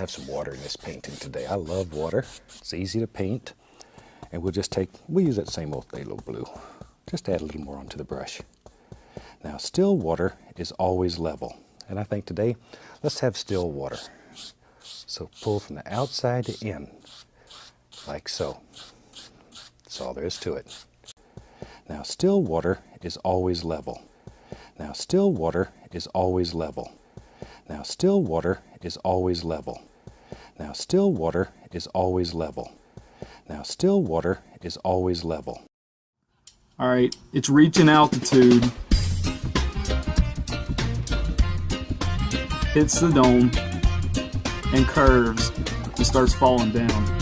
have some water in this painting today. I love water. It's easy to paint. And we'll use that same old phthalo blue. Just add a little more onto the brush. Now, still water is always level. And I think today, let's have still water. So pull from the outside to in, like so. That's all there is to it. Now, still water is always level. Now, still water is always level. Now, still water is always level. Now, still water is always level. Now, still water is always level. All right, it's reaching altitude. Hits the dome and curves and starts falling down.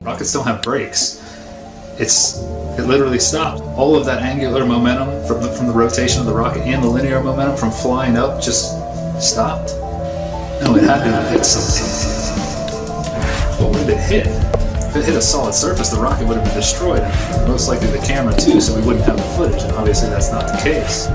Rockets don't have brakes. It literally stopped. All of that angular momentum from the rotation of the rocket and the linear momentum from flying up just stopped. No, it had to have hit something. What would it hit? If it hit a solid surface, the rocket would have been destroyed, and most likely the camera too, so we wouldn't have the footage, and obviously that's not the case.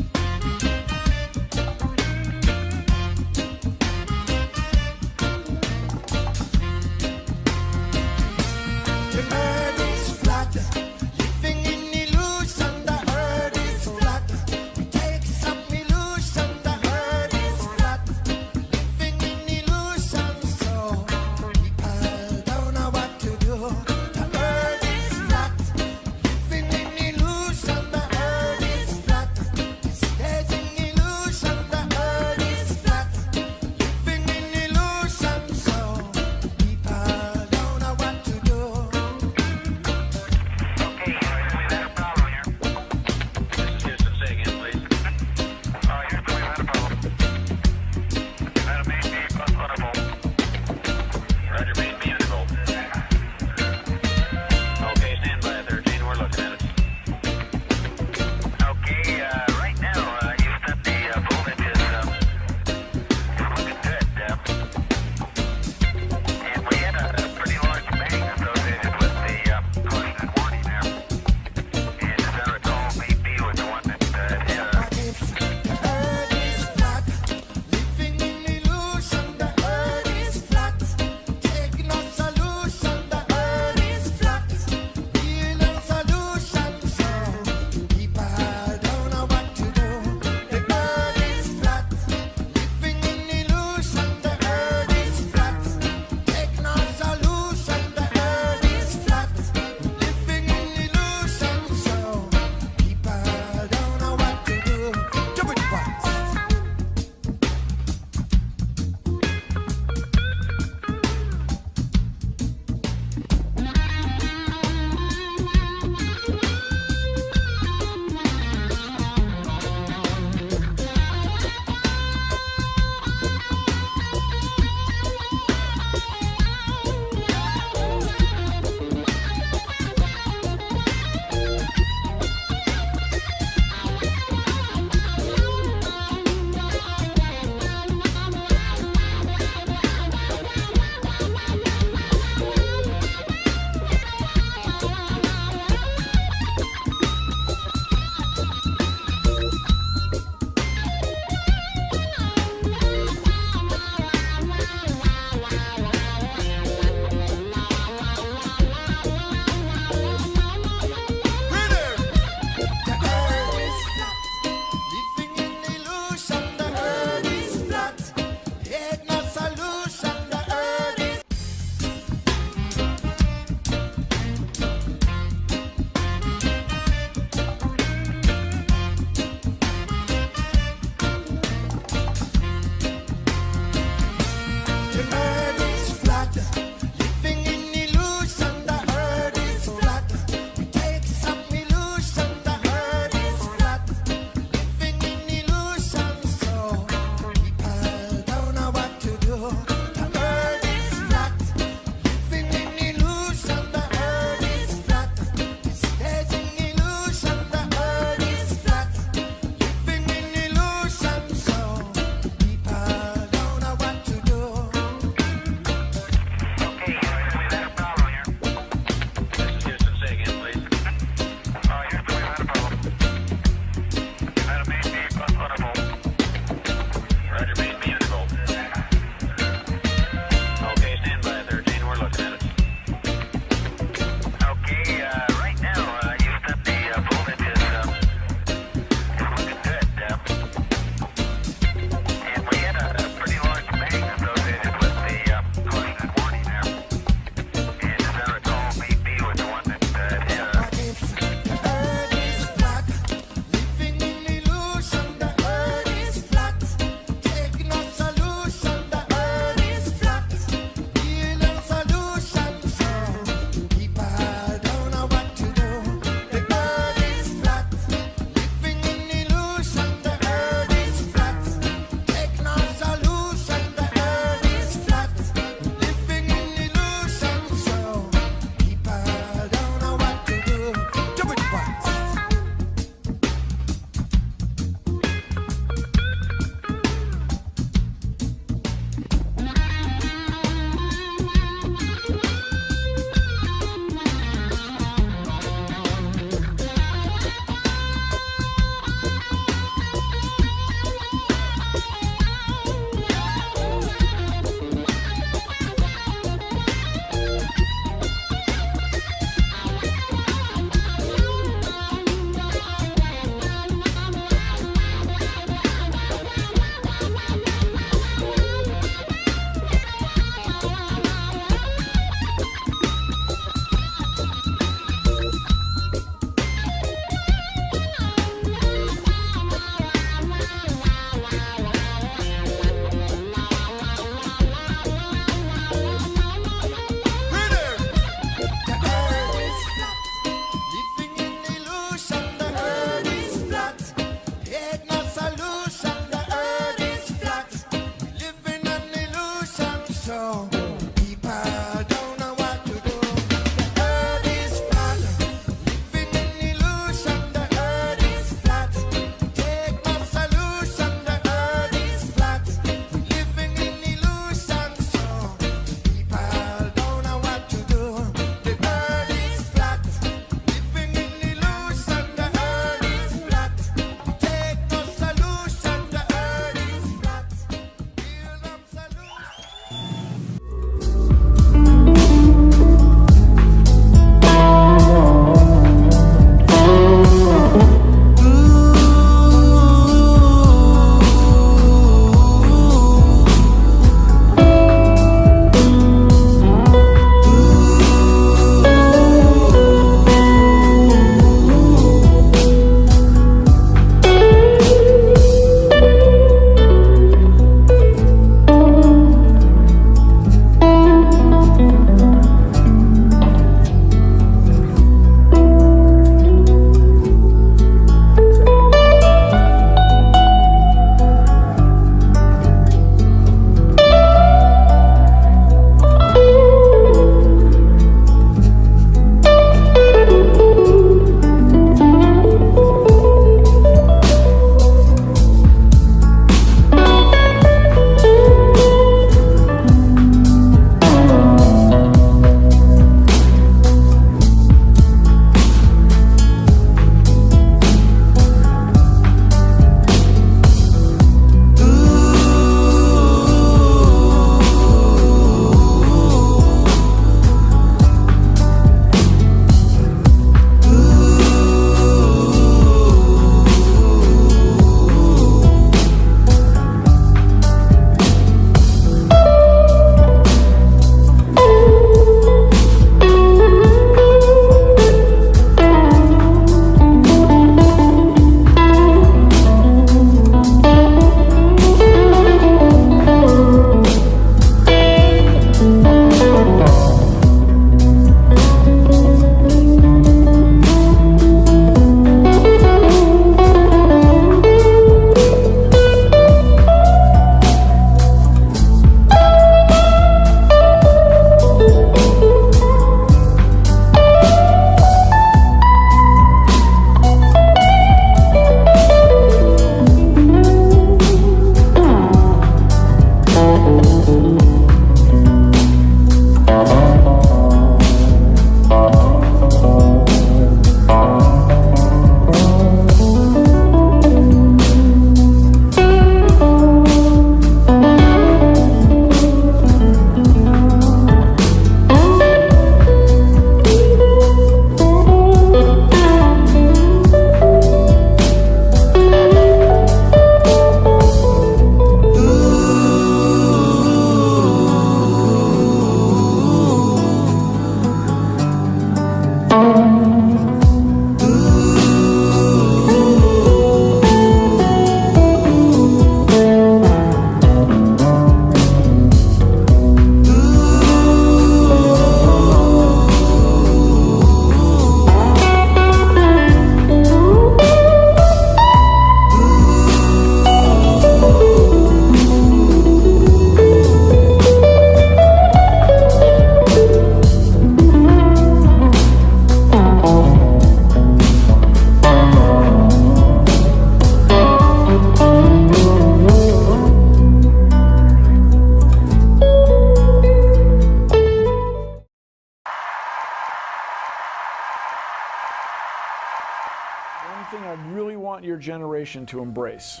generation to embrace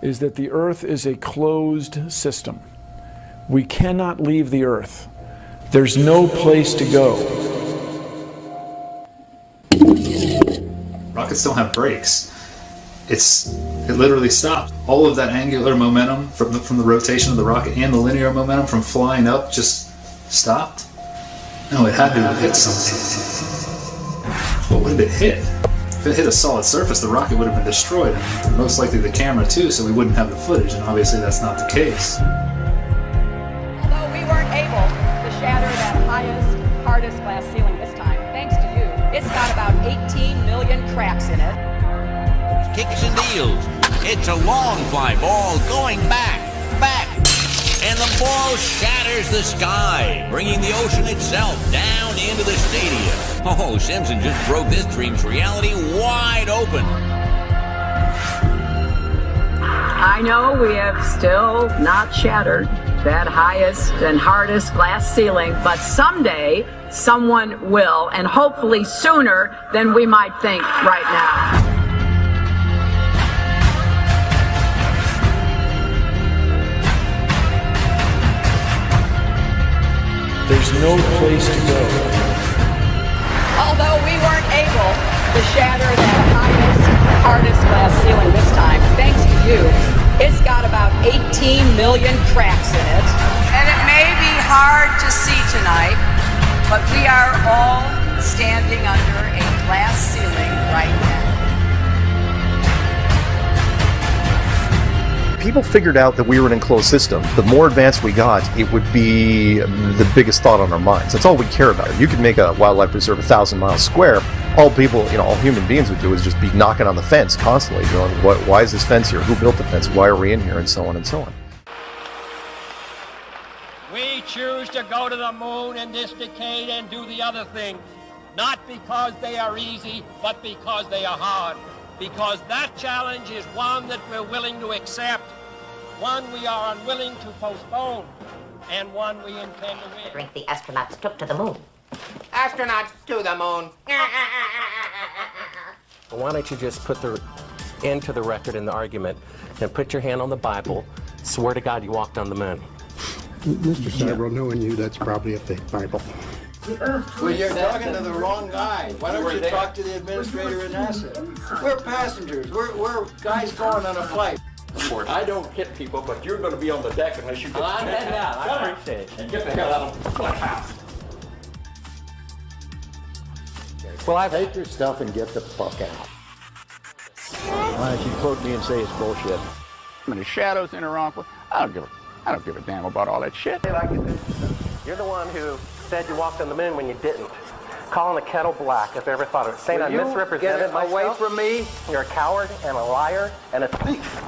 is that the Earth is a closed system. We cannot leave the Earth. There's no place to go. Rockets don't have brakes. It literally stopped. All of that angular momentum from the rotation of the rocket and the linear momentum from flying up just stopped. No, it had to have hit something. But what did it hit? If it hit a solid surface, the rocket would have been destroyed, and most likely the camera too, so we wouldn't have the footage, and obviously that's not the case. Although we weren't able to shatter that highest, hardest glass ceiling this time, thanks to you, it's got about 18 million cracks in it. Kicks and deals. It's a long fly ball going back, and the ball shatters the sky, bringing the ocean itself down into the stadium. Oh, Simpson just broke this dream's reality wide open. I know we have still not shattered that highest and hardest glass ceiling, but someday someone will, and hopefully sooner than we might think right now. There's no place to go. Although we weren't able to shatter that highest, hardest glass ceiling this time, thanks to you, it's got about 18 million cracks in it. And it may be hard to see tonight, but we are all standing under a glass ceiling right now. People figured out that we were an enclosed system. The more advanced we got, it would be the biggest thought on our minds. That's all we care about. You could make a wildlife preserve 1,000 miles square. All people, all human beings would do is just be knocking on the fence constantly, going, why is this fence here? Who built the fence? Why are we in here? And so on and so on. We choose to go to the moon in this decade and do the other things, not because they are easy, but because they are hard. Because that challenge is one that we're willing to accept, one we are unwilling to postpone, and one we intend to win. The drink the astronauts took to the moon. Astronauts to the moon. Why don't you just put the end to the record in the argument and put your hand on the Bible, swear to God you walked on the moon. Mr. Sabro, knowing you, that's probably a fake Bible. Well, you're talking to the wrong guy. Why don't you talk to the administrator at NASA? We're passengers. We're guys going on a flight. I don't hit people, but you're going to be on the deck unless you get I appreciate it. and get the hell out of my house. Well, take your stuff and get the fuck out. Why don't you quote me and say it's bullshit? I mean, the shadows in Iran. I don't give a damn about all that shit. You're the one who said you walked on the moon when you didn't. Calling the kettle black if I ever thought of it. Saying I misrepresented myself. Away from me. You're a coward and a liar and a thief.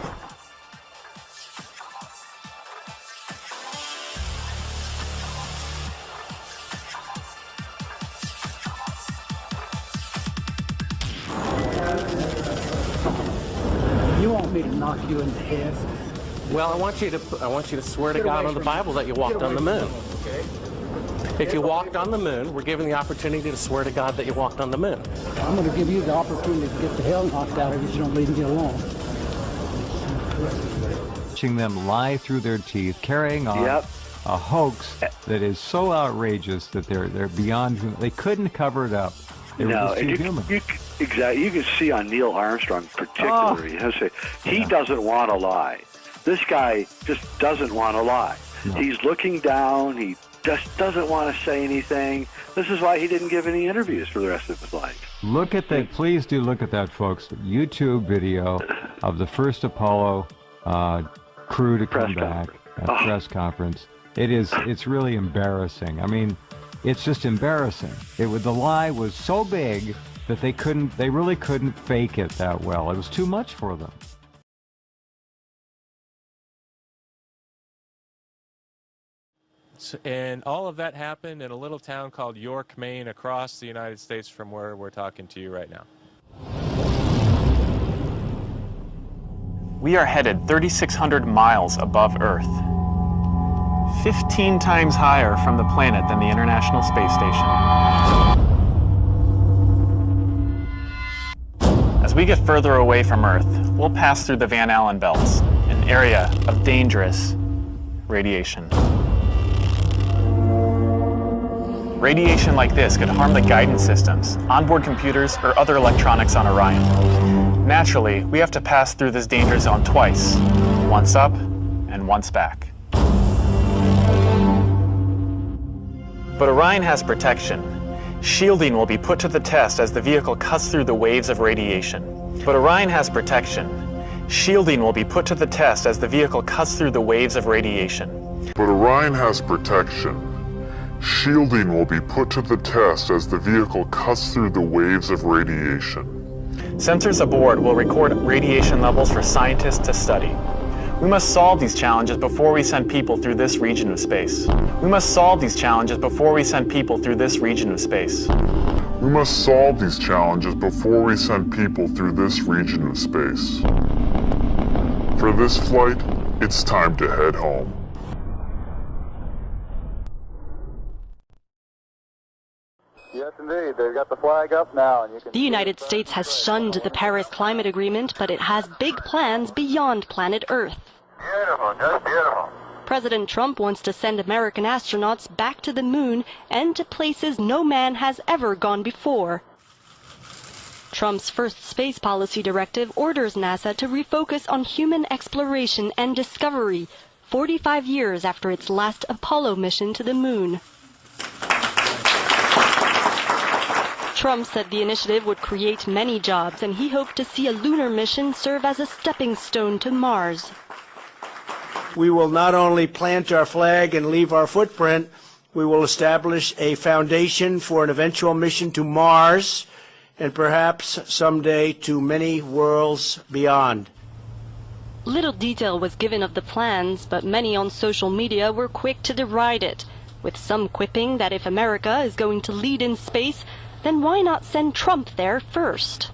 You want me to knock you in the head? Well, I want you to swear to God on the Bible that you walked on the moon. Okay. If you walked on the moon, we're given the opportunity to swear to God that you walked on the moon. I'm going to give you the opportunity to get the hell knocked out of you if you don't leave me alone. Watching them lie through their teeth, carrying on a hoax that is so outrageous that they're beyond. They couldn't cover it up. They were just too human. Exactly. You can see on Neil Armstrong particularly. He doesn't want to lie. This guy just doesn't want to lie. No. He's looking down. He just doesn't want to say anything. This is why he didn't give any interviews for the rest of his life. Look at that. Please do look at that, folks. YouTube video of the first Apollo crew to come back. Press conference. It's really embarrassing. I mean, it's just embarrassing. The lie was so big that they really couldn't fake it that well. It was too much for them. And all of that happened in a little town called York, Maine, across the United States from where we're talking to you right now. We are headed 3,600 miles above Earth, 15 times higher from the planet than the International Space Station. A As we get further away from Earth, we'll pass through the Van Allen belts, an area of dangerous radiation. Radiation like this could harm the guidance systems, onboard computers, or other electronics on Orion. Naturally, we have to pass through this danger zone twice, once up and once back. But Orion has protection. Shielding will be put to the test as the vehicle cuts through the waves of radiation. But Orion has protection. Shielding will be put to the test as the vehicle cuts through the waves of radiation. But Orion has protection. Shielding will be put to the test as the vehicle cuts through the waves of radiation. Sensors aboard will record radiation levels for scientists to study. We must solve these challenges before we send people through this region of space. We must solve these challenges before we send people through this region of space. We must solve these challenges before we send people through this region of space. For this flight, it's time to head home. Yes, indeed. They've got the flag up now. And you can The United States has shunned the Paris Climate Agreement, but it has big plans beyond planet Earth. Beautiful, just beautiful. President Trump wants to send American astronauts back to the moon and to places no man has ever gone before. Trump's first space policy directive orders NASA to refocus on human exploration and discovery, 45 years after its last Apollo mission to the moon. Trump said the initiative would create many jobs, and he hoped to see a lunar mission serve as a stepping stone to Mars. We will not only plant our flag and leave our footprint, we will establish a foundation for an eventual mission to Mars, and perhaps someday to many worlds beyond. Little detail was given of the plans, but many on social media were quick to deride it, with some quipping that if America is going to lead in space, then why not send Trump there first?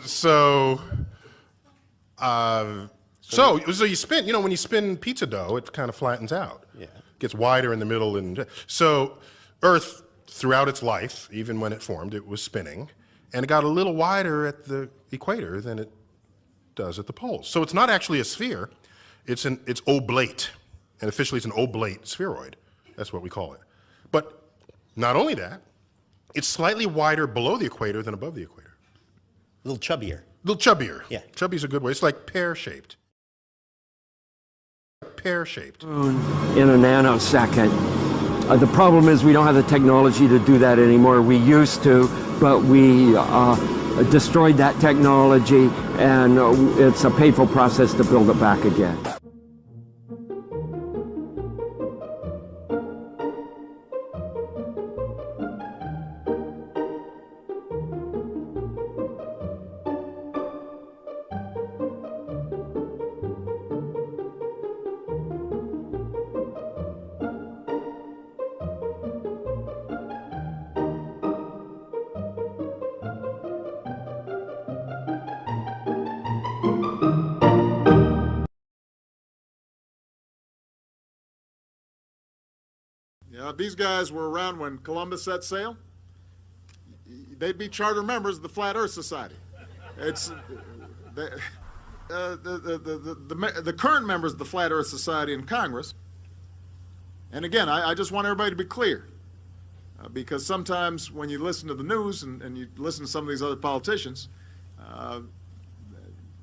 So you spin, when you spin pizza dough, it kind of flattens out. Yeah. Gets wider in the middle. And so Earth, throughout its life, even when it formed, it was spinning. And it got a little wider at the equator than it does at the poles. So it's not actually a sphere, it's oblate. And officially it's an oblate spheroid. That's what we call it. But not only that, it's slightly wider below the equator than above the equator. A little chubbier. A little chubbier. Yeah. Chubby's a good way. It's like pear-shaped. Pear-shaped. In a nanosecond. The problem is we don't have the technology to do that anymore. We used to, but we destroyed that technology, and it's a painful process to build it back again. These guys were around when Columbus set sail. They'd be charter members of the Flat Earth Society. It's the current members of the Flat Earth Society in Congress. And again, I just want everybody to be clear, because sometimes when you listen to the news and you listen to some of these other politicians,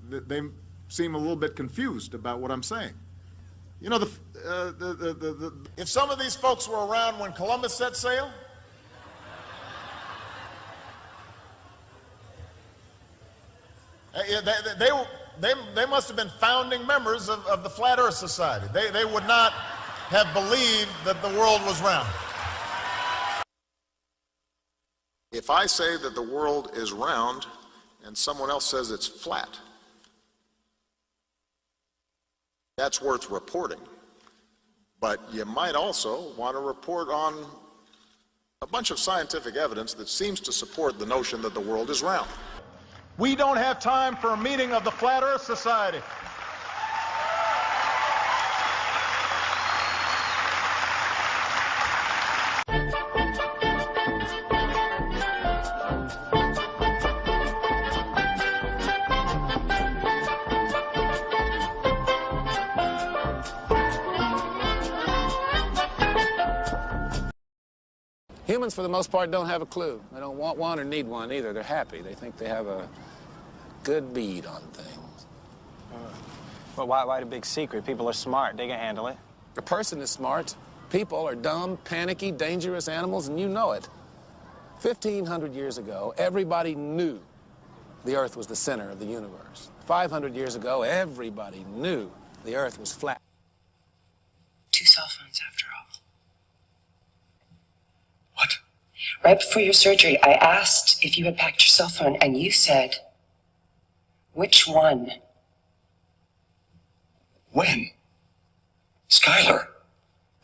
they seem a little bit confused about what I'm saying. You know, if some of these folks were around when Columbus set sail, they must have been founding members of the Flat Earth Society. They would not have believed that the world was round. If I say that the world is round and someone else says it's flat, that's worth reporting. But you might also want to report on a bunch of scientific evidence that seems to support the notion that the world is round. We don't have time for a meeting of the Flat Earth Society. Humans, for the most part, don't have a clue. They don't want one or need one either. They're happy. They think they have a good bead on things. Well, why the big secret? People are smart. They can handle it. A person is smart. People are dumb, panicky, dangerous animals, and you know it. 1,500 years ago, everybody knew the Earth was the center of the universe. 500 years ago, everybody knew the Earth was flat. 2 cell phones, after all. What? Right before your surgery, I asked if you had packed your cell phone, and you said, which one? When? Skylar,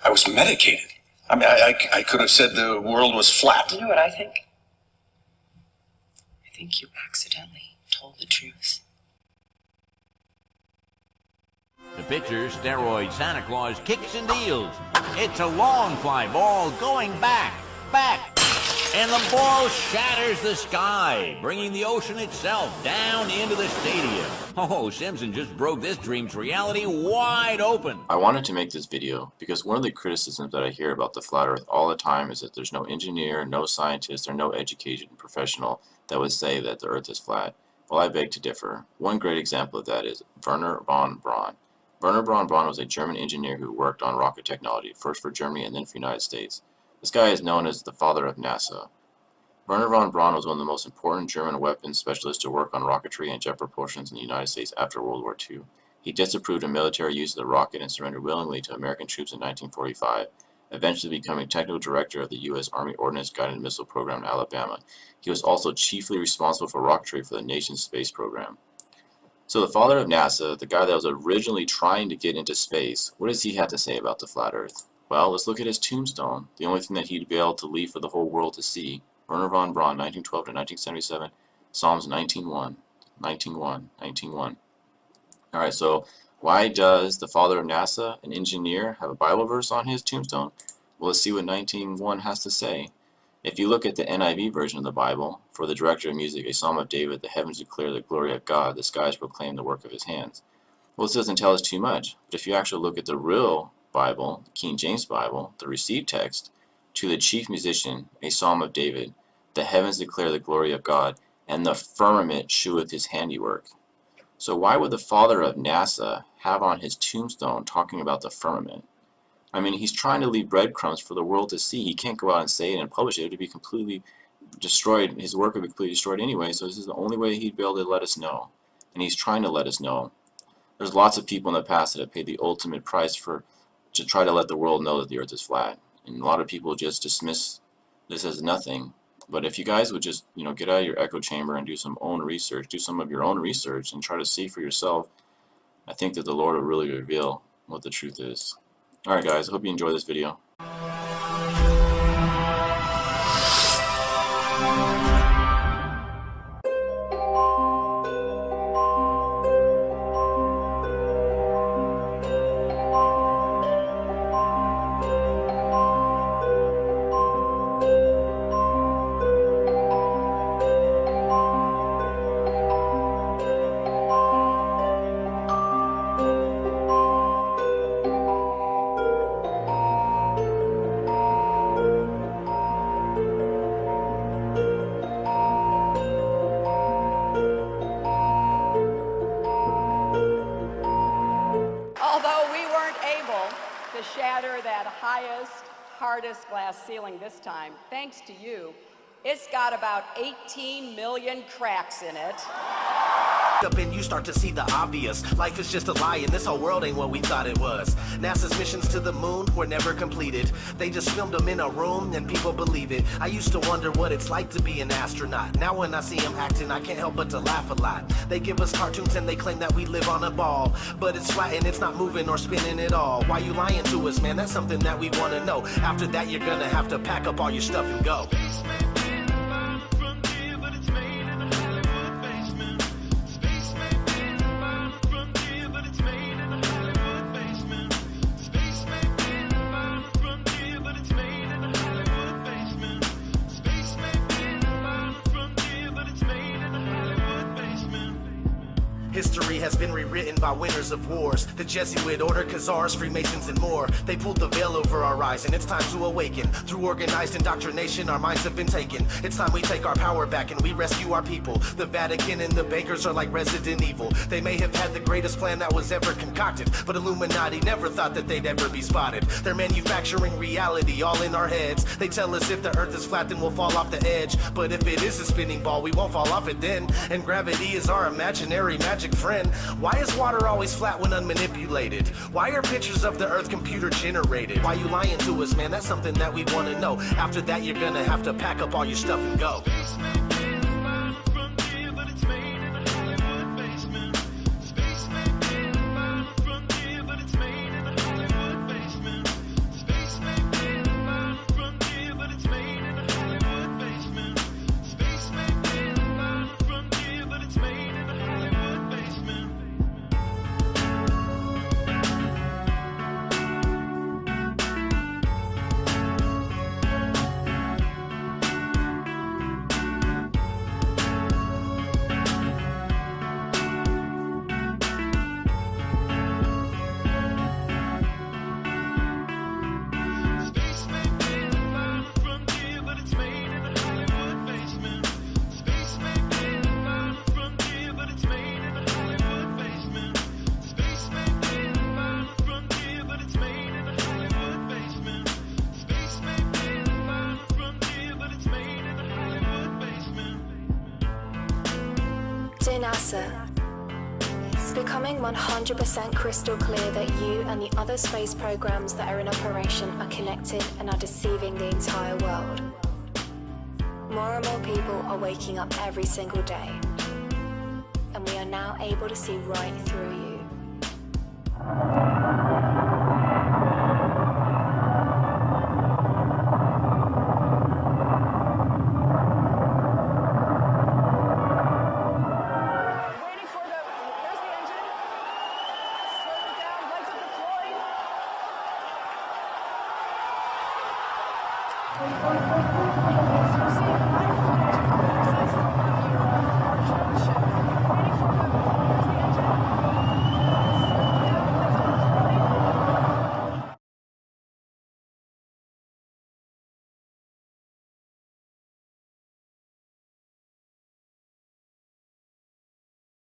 I was medicated. I mean, I could have said the world was flat. You know what I think? I think you accidentally told the truth. The pitcher, steroid Santa Claus, kicks and deals. It's a long fly ball going back, and the ball shatters the sky, bringing the ocean itself down into the stadium. Oh, Simpson just broke this dream's reality wide open. I wanted to make this video because one of the criticisms that I hear about the flat earth all the time is that there's no engineer, no scientist, or no educated professional that would say that the earth is flat. Well, I beg to differ. One great example of that is Wernher von Braun. Wernher von Braun was a German engineer who worked on rocket technology, first for Germany and then for the United States. This guy is known as the father of NASA. Wernher von Braun was one of the most important German weapons specialists to work on rocketry and jet propulsions in the United States after World War II. He disapproved of military use of the rocket and surrendered willingly to American troops in 1945, eventually becoming technical director of the U.S. Army Ordnance Guided Missile Program in Alabama. He was also chiefly responsible for rocketry for the nation's space program. So the father of NASA, the guy that was originally trying to get into space, what does he have to say about the flat earth? Well, let's look at his tombstone, the only thing that he'd be able to leave for the whole world to see. Wernher von Braun, 1912 to 1977, Psalms 19:1, 19:1, 19:1. Alright, so why does the father of NASA, an engineer, have a Bible verse on his tombstone? Well, let's see what 19:1 has to say. If you look at the NIV version of the Bible, for the director of music, a psalm of David, the heavens declare the glory of God, the skies proclaim the work of his hands. Well, this doesn't tell us too much, but if you actually look at the real Bible, the King James Bible, the received text, to the chief musician, a psalm of David, the heavens declare the glory of God, and the firmament sheweth his handiwork. So why would the father of NASA have on his tombstone talking about the firmament? I mean, he's trying to leave breadcrumbs for the world to see. He can't go out and say it and publish it. It would be completely destroyed. His work would be completely destroyed anyway, so this is the only way he'd be able to let us know. And he's trying to let us know. There's lots of people in the past that have paid the ultimate price to try to let the world know that the earth is flat. And a lot of people just dismiss this as nothing. But if you guys would just, get out of your echo chamber and do some own research, do some of your own research and try to see for yourself, I think that the Lord will really reveal what the truth is. Alright guys, I hope you enjoy this video. Shatter that highest, hardest glass ceiling this time, thanks to you. It's got about 18 million cracks in it. Up and you start to see the obvious. Life is just a lie and this whole world ain't what we thought it was. NASA's missions to the moon were never completed. They just filmed them in a room and people believe it. I used to wonder what it's like to be an astronaut. Now when I see them acting, I can't help but to laugh a lot. They give us cartoons and they claim that we live on a ball, but it's flat and it's not moving or spinning at all. Why you lying to us, man? That's something that we want to know. After that, you're gonna have to pack up all your stuff and go. History has been rewritten by winners of wars. The Jesuit order, Khazars, Freemasons, and more. They pulled the veil over our eyes, and it's time to awaken. Through organized indoctrination, our minds have been taken. It's time we take our power back and we rescue our people. The Vatican and the bankers are like Resident Evil. They may have had the greatest plan that was ever concocted, but Illuminati never thought that they'd ever be spotted. They're manufacturing reality all in our heads. They tell us if the earth is flat, then we'll fall off the edge. But if it is a spinning ball, we won't fall off it then. And gravity is our imaginary magic friend. Why is water always flat when unmanipulated? Why are pictures of the earth computer generated? Why you lying to us, man? That's something that we want to know. After that, you're gonna have to pack up all your stuff and go. Dear NASA, it's becoming 100% crystal clear that you and the other space programs that are in operation are connected and are deceiving the entire world. More and more people are waking up every single day, and we are now able to see right through you.